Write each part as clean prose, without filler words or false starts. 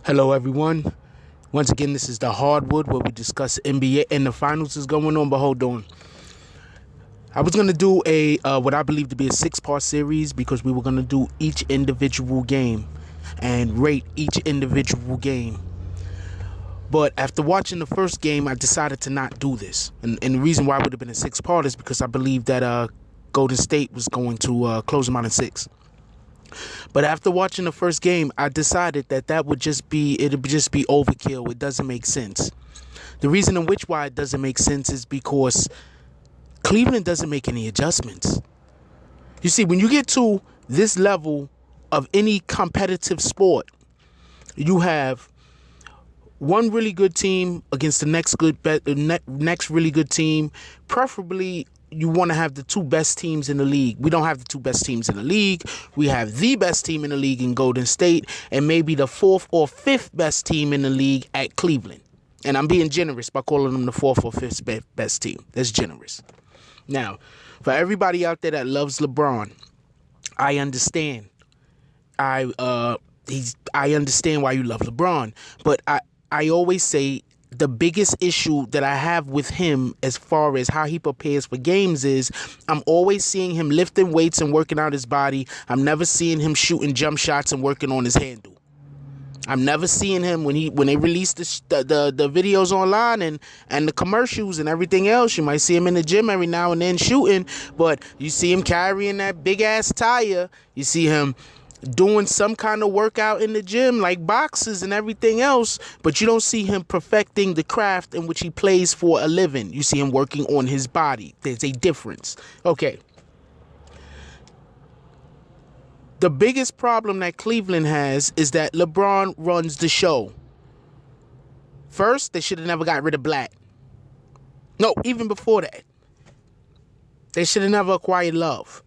Hello, everyone. Once again, this is the Hardwood where we discuss NBA and the finals is going on. But hold on, I was gonna do a what I believe to be a 6-part series because we were gonna do each individual game and rate each individual game. But after watching the first game, I decided to not do this. And the reason why it would have been a 6-part is because I believe that Golden State was going to close them out in 6. But after watching the first game, I decided that it'd just be overkill. It doesn't make sense. The reason in which why it doesn't make sense is because Cleveland doesn't make any adjustments. You see, when you get to this level of any competitive sport, you have one really good team against the next really good team. Preferably, you want to have the two best teams in the league. We don't have the two best teams in the league. We have the best team in the league in Golden State and maybe the fourth or fifth best team in the league at Cleveland. And I'm being generous by calling them the fourth or fifth best team. That's generous. Now, for everybody out there that loves LeBron, I understand. I understand why you love LeBron, but I always say the biggest issue that I have with him as far as how he prepares for games is I'm always seeing him lifting weights and working out his body. I'm never seeing him shooting jump shots and working on his handle. I'm never seeing him when they release the videos online and the commercials and everything else. You might see him in the gym every now and then shooting, but you see him carrying that big ass tire. You see him doing some kind of workout in the gym like boxes and everything else, but you don't see him perfecting the craft in which he plays for a living. You see him working on his body. There's a difference. Okay. The biggest problem that Cleveland has is that LeBron runs the show. First, they should have never got rid of Black. No, even before that. They should have never acquired Love.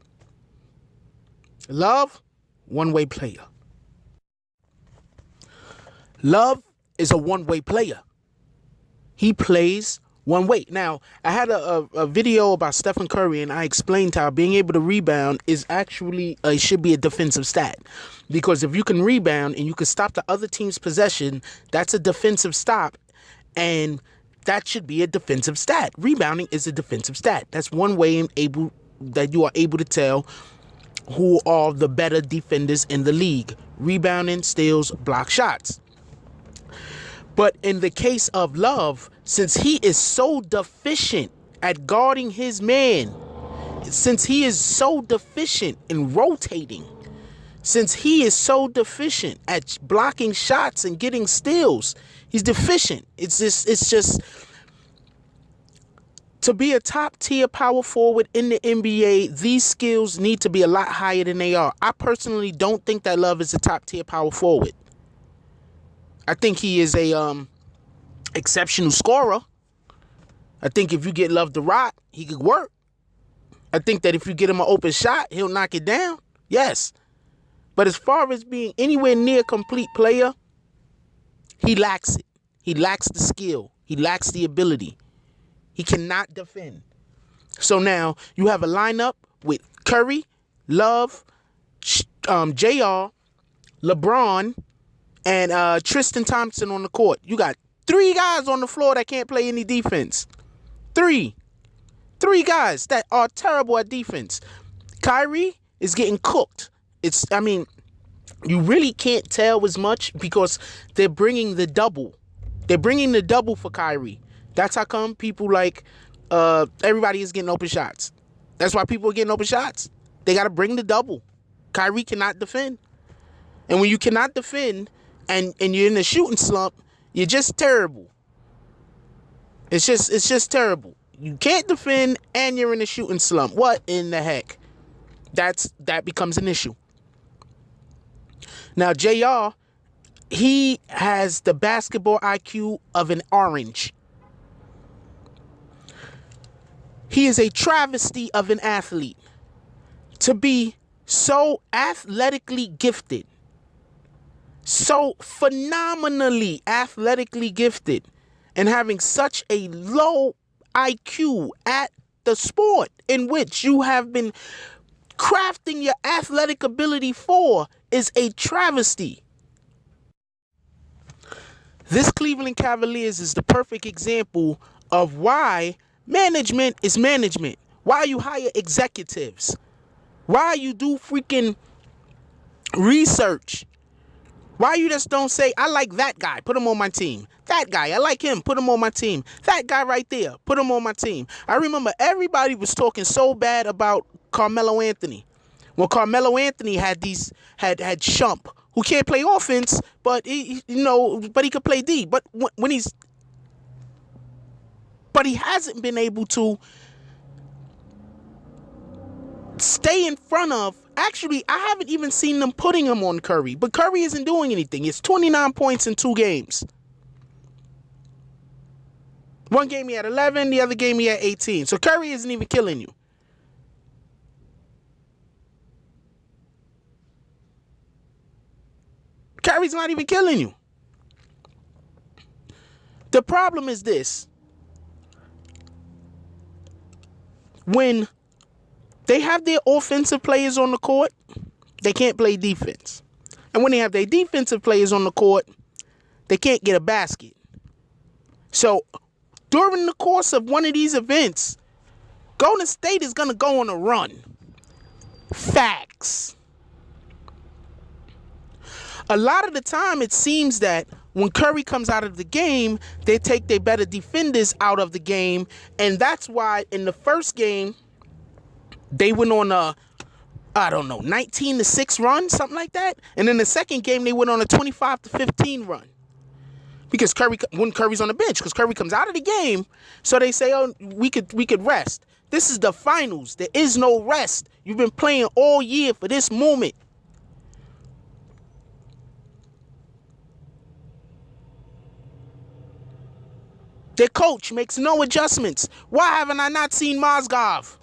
Love, one-way player. Love is a one-way player. He plays one way. Now, I had a video about Stephen Curry, and I explained how being able to rebound is actually should be a defensive stat. Because if you can rebound and you can stop the other team's possession, that's a defensive stop, and that should be a defensive stat. Rebounding is a defensive stat. That's one way that you are able to tell who are the better defenders in the league. Rebounding, steals, block shots. But in the case of Love, since he is so deficient at guarding his man, since he is so deficient in rotating, since he is so deficient at blocking shots and getting steals, he's deficient. It's just to be a top-tier power forward in the NBA, these skills need to be a lot higher than they are. I personally don't think that Love is a top-tier power forward. I think he is a exceptional scorer. I think if you get Love to rock, he could work. I think that if you get him an open shot, he'll knock it down. Yes. But as far as being anywhere near a complete player, he lacks it. He lacks the skill. He lacks the ability. He cannot defend. So now you have a lineup with Curry, Love, JR, LeBron, and Tristan Thompson on the court. You got 3 guys on the floor that can't play any defense. 3 guys that are terrible at defense. Kyrie is getting cooked. You really can't tell as much because they're bringing the double. They're bringing the double for Kyrie. That's how come people like everybody is getting open shots. That's why people are getting open shots. They got to bring the double. Kyrie cannot defend. And when you cannot defend and you're in a shooting slump, you're just terrible. It's just terrible. You can't defend and you're in a shooting slump. What in the heck? That becomes an issue. Now, JR, he has the basketball IQ of an orange. He is a travesty of an athlete. To be so athletically gifted, so phenomenally athletically gifted, and having such a low IQ at the sport in which you have been crafting your athletic ability for is a travesty. This Cleveland Cavaliers is the perfect example of why management is management. Why you hire executives. Why you do freaking research. Why you just don't say, I like that guy, put him on my team. That guy, I like him, put him on my team. That guy right there, put him on my team. I remember everybody was talking so bad about Carmelo Anthony. When Carmelo Anthony had Shump, who can't play offense, but he could play D. But he hasn't been able to stay in front of. Actually, I haven't even seen them putting him on Curry, but Curry isn't doing anything. It's 29 points in 2 games. One game he had 11, the other game he had 18. So Curry isn't even killing you. Curry's not even killing you. The problem is this. When they have their offensive players on the court, they can't play defense. And when they have their defensive players on the court, they can't get a basket. So during the course of one of these events, Golden State is going to go on a run. Facts. A lot of the time, it seems that when Curry comes out of the game, they take their better defenders out of the game. And that's why in the first game, they went on a, 19-6 run, something like that. And in the second game, they went on a 25-15 run. Because when Curry's on the bench, because Curry comes out of the game, so they say, oh, we could rest. This is the finals. There is no rest. You've been playing all year for this moment. Their coach makes no adjustments. Why haven't I not seen Mozgov?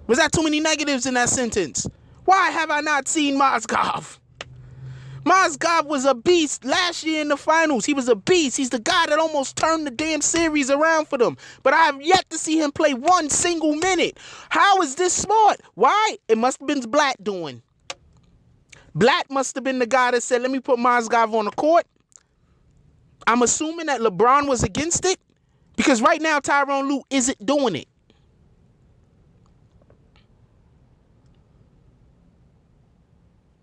Was that too many negatives in that sentence? Why have I not seen Mozgov? Mozgov was a beast last year in the finals. He was a beast. He's the guy that almost turned the damn series around for them. But I have yet to see him play one single minute. How is this smart? Why? It must have been Blatt doing. Blatt must have been the guy that said, let me put Mozgov on the court. I'm assuming that LeBron was against it. Because right now, Tyronn Lue isn't doing it.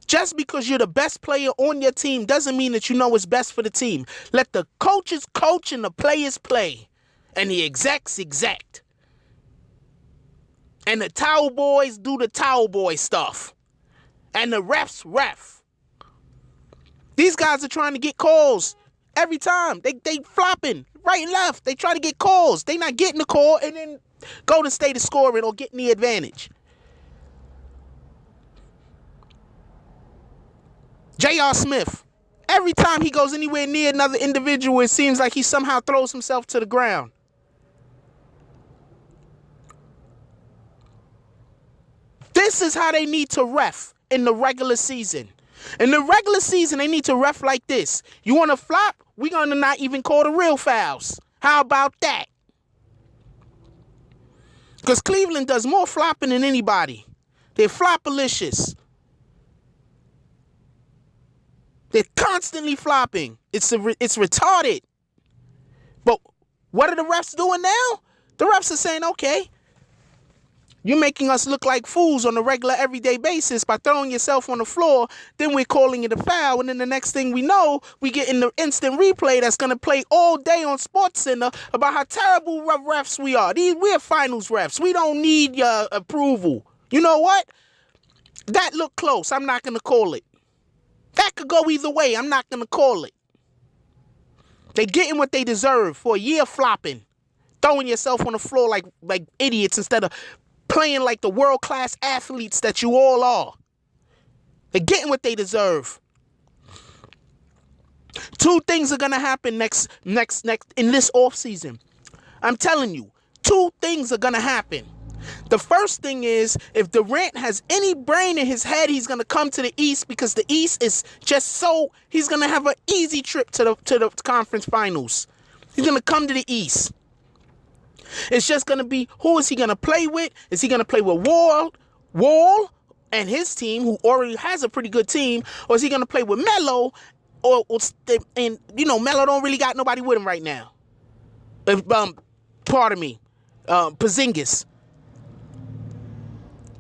Just because you're the best player on your team doesn't mean that you know what's best for the team. Let the coaches coach and the players play. And the execs exec. And the towel boys do the towel boy stuff. And the refs ref. These guys are trying to get calls every time. They flopping right and left. They try to get calls. They not getting the call and then Golden State is scoring or getting the advantage. J.R. Smith, every time he goes anywhere near another individual, it seems like he somehow throws himself to the ground. This is how they need to ref in the regular season. In the regular season, they need to ref like this. You want to flop? We're going to not even call the real fouls. How about that? Because Cleveland does more flopping than anybody. They're flopalicious. They're constantly flopping. It's retarded. But what are the refs doing now? The refs are saying, okay, you're making us look like fools on a regular everyday basis by throwing yourself on the floor. Then we're calling it a foul. And then the next thing we know, we get in the instant replay that's going to play all day on SportsCenter about how terrible refs we are. We're finals refs. We don't need your approval. You know what? That looked close. I'm not going to call it. That could go either way. I'm not going to call it. They're getting what they deserve for a year flopping. Throwing yourself on the floor like idiots instead of playing like the world-class athletes that you all are. They're getting what they deserve. 2 things are going to happen next in this offseason. I'm telling you, 2 things are going to happen. The first thing is, if Durant has any brain in his head, he's going to come to the East because the East is just he's going to have an easy trip to the conference finals. He's going to come to the East. It's just going to be, who is he going to play with? Is he going to play with Wall and his team, who already has a pretty good team? Or is he going to play with Melo and Melo don't really got nobody with him right now. Pardon me, Porzingis.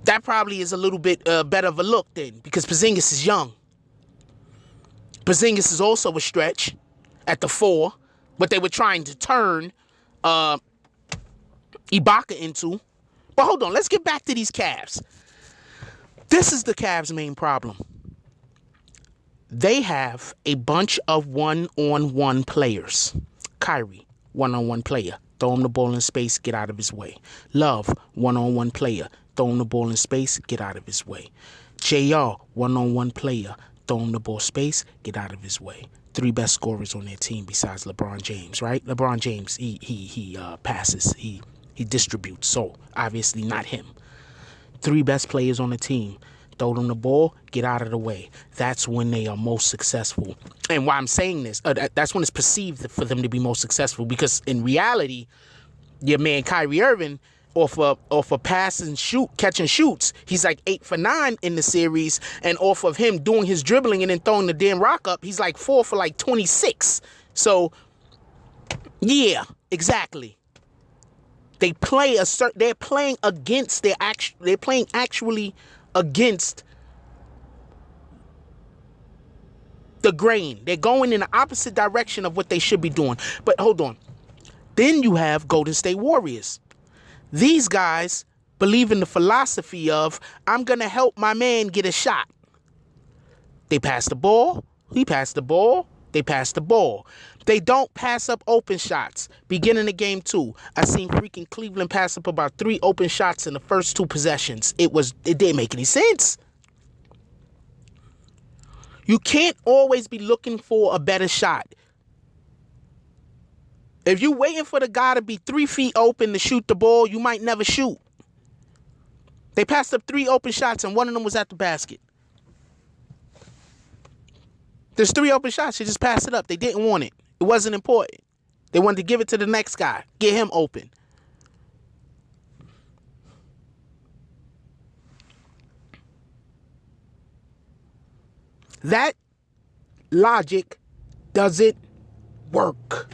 That probably is a little bit better of a look then, because Porzingis is young. Porzingis is also a stretch at the 4, but they were trying to turn Ibaka into. But hold on, let's get back to these Cavs. This is the Cavs' main problem. They have a bunch of one-on-one players. Kyrie, one-on-one player. Throw him the ball in space, get out of his way. Love, one-on-one player. Throw him the ball in space, get out of his way. JR, one-on-one player. Throw him the ball space, get out of his way. 3 best scorers on their team besides LeBron James, right? LeBron James, he passes, he distributes, so obviously not him. 3 best players on the team. Throw them the ball, get out of the way. That's when they are most successful. And why I'm saying this, that's when it's perceived for them to be most successful, because in reality, your man Kyrie Irving, off a pass and shoot, catch and shoots, he's like 8 for 9 in the series, and off of him doing his dribbling and then throwing the damn rock up, he's like 4 for like 26. So, yeah, exactly. They're playing against actually against the grain. They're going in the opposite direction of what they should be doing. But hold on. Then you have Golden State Warriors. These guys believe in the philosophy of, I'm going to help my man get a shot. They pass the ball. He passed the ball. They pass the ball. They don't pass up open shots. Beginning of game 2, I seen freaking Cleveland pass up about 3 open shots in the first 2 possessions. It didn't make any sense. You can't always be looking for a better shot. If you're waiting for the guy to be 3 feet open to shoot the ball, you might never shoot. They passed up 3 open shots, and one of them was at the basket. There's 3 open shots. You just passed it up. They didn't want it. It wasn't important. They wanted to give it to the next guy. Get him open. That logic doesn't work.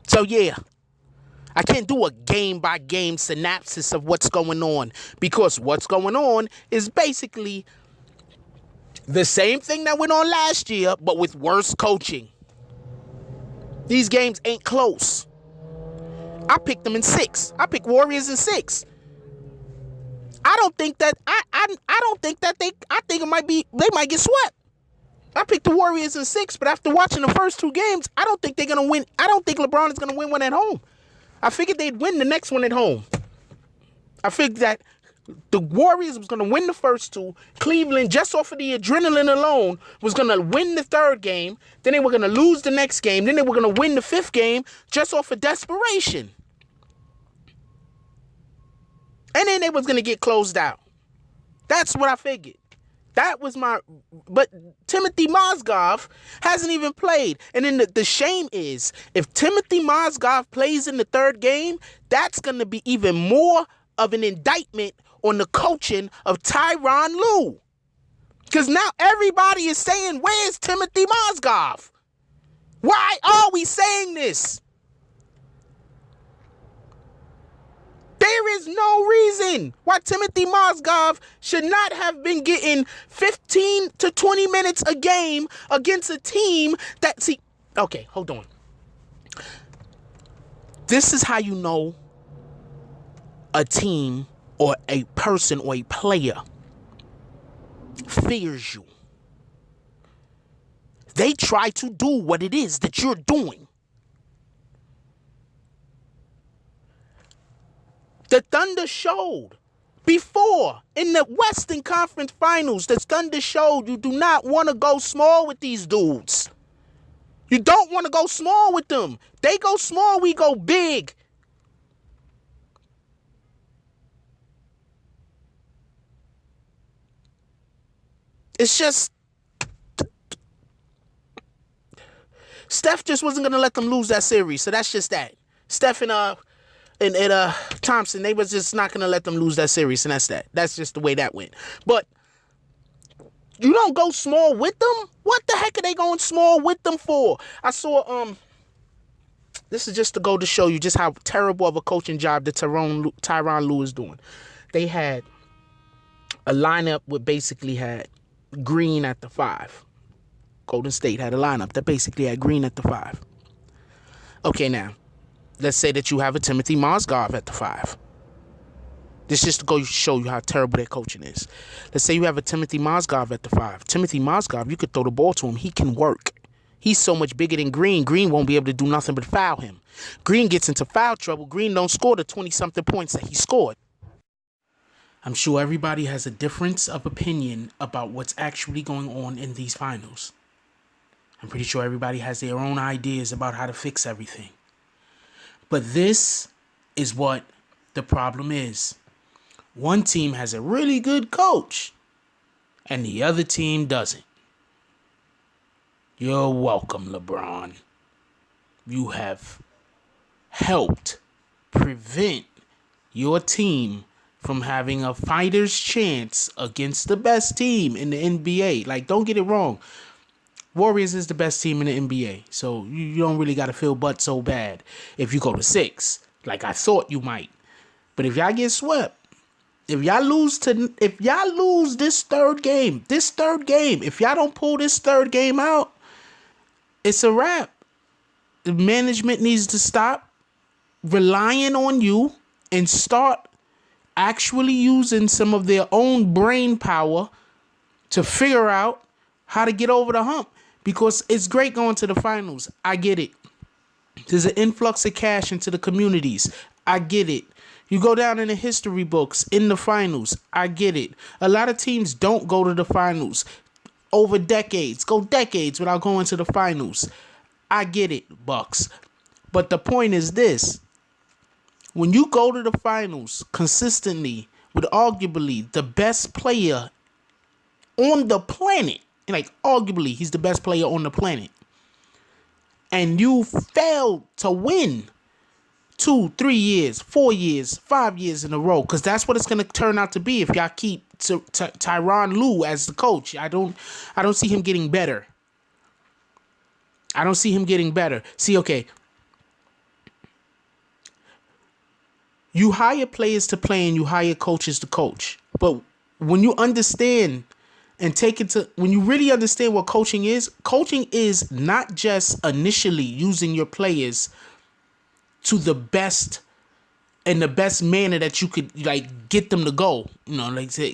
So yeah, I can't do a game-by-game synopsis of what's going on, because what's going on is basically the same thing that went on last year, but with worse coaching. These games ain't close. I picked them in 6. I picked Warriors in 6. I don't think that I think it might be, they might get swept. I picked the Warriors in 6, but after watching the first 2 games, I don't think they're going to win. I don't think LeBron is going to win one at home. I figured they'd win the next one at home. I figured that the Warriors was going to win the first 2. Cleveland, just off of the adrenaline alone, was going to win the 3rd game. Then they were going to lose the next game. Then they were going to win the 5th game just off of desperation. And then they was going to get closed out. That's what I figured. That was but Timothy Mozgov hasn't even played. And then the shame is, if Timothy Mozgov plays in the 3rd game, that's going to be even more of an indictment on the coaching of Tyronn Lue. Because now everybody is saying, where's Timothy Mozgov? Why are we saying this? There is no reason why Timothy Mozgov should not have been getting 15 to 20 minutes a game against a team that, okay, hold on. This is how you know a team or a person or a player fears you. They try to do what it is that you're doing. The Thunder showed before in the Western Conference Finals, the Thunder showed you do not want to go small with these dudes. You don't want to go small with them. They go small, we go big. It's just, Steph just wasn't going to let them lose that series. So that's just that. Steph and Thompson, they was just not going to let them lose that series, and that's that. That's just the way that went. But You don't go small with them? What the heck are they going small with them for? I saw this is just to go to show you just how terrible of a coaching job that Tyronn Lue is doing. They had a lineup with basically had Green at the 5. Golden State had a lineup that basically had Green at the 5. Okay, now, let's say that you have a Timothy Mozgov at the 5. This just to go show you how terrible their coaching is. Let's say you have a Timothy Mozgov at the 5. Timothy Mozgov, you could throw the ball to him. He can work. He's so much bigger than Green. Green won't be able to do nothing but foul him. Green gets into foul trouble. Green don't score the 20-something points that he scored. I'm sure everybody has a difference of opinion about what's actually going on in these finals. I'm pretty sure everybody has their own ideas about how to fix everything. But this is what the problem is. One team has a really good coach, and the other team doesn't. You're welcome, LeBron. You have helped prevent your team from having a fighter's chance against the best team in the NBA. Like, don't get it wrong. Warriors is the best team in the NBA, so you don't really got to feel but so bad if you go to 6, like I thought you might. But if y'all get swept, if y'all lose this third game, if y'all don't pull this third game out, it's a wrap. The management needs to stop relying on you and start actually using some of their own brain power to figure out how to get over the hump. Because it's great going to the finals. I get it. There's an influx of cash into the communities. I get it. You go down in the history books in the finals. I get it. A lot of teams don't go to the finals over decades. Go decades without going to the finals. I get it, Bucks. But the point is this. When you go to the finals consistently with arguably the best player on the planet, like arguably he's the best player on the planet, and you fail to win 2, 3 years, 4 years, 5 years in a row, because that's what it's going to turn out to be if y'all keep Tyronn Lue as the coach. I don't see him getting better. See, okay. You hire players to play and you hire coaches to coach. But when you understand and when you really understand what coaching is not just initially using your players to the best in the best manner that you could, like, get them to go. You know, like say,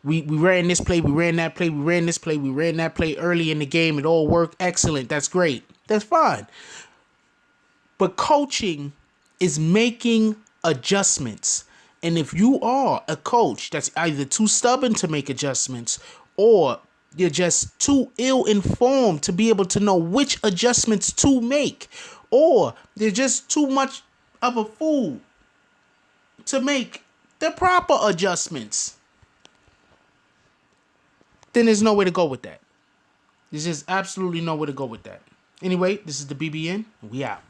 we ran this play, we ran that play, we ran this play, we ran that play early in the game. It all worked. Excellent. That's great. That's fine. But coaching is making adjustments. And if you are a coach that's either too stubborn to make adjustments or you're just too ill-informed to be able to know which adjustments to make, or you're just too much of a fool to make the proper adjustments, then there's no way to go with that. There's just absolutely no way to go with that. Anyway, this is the BBN, and we out.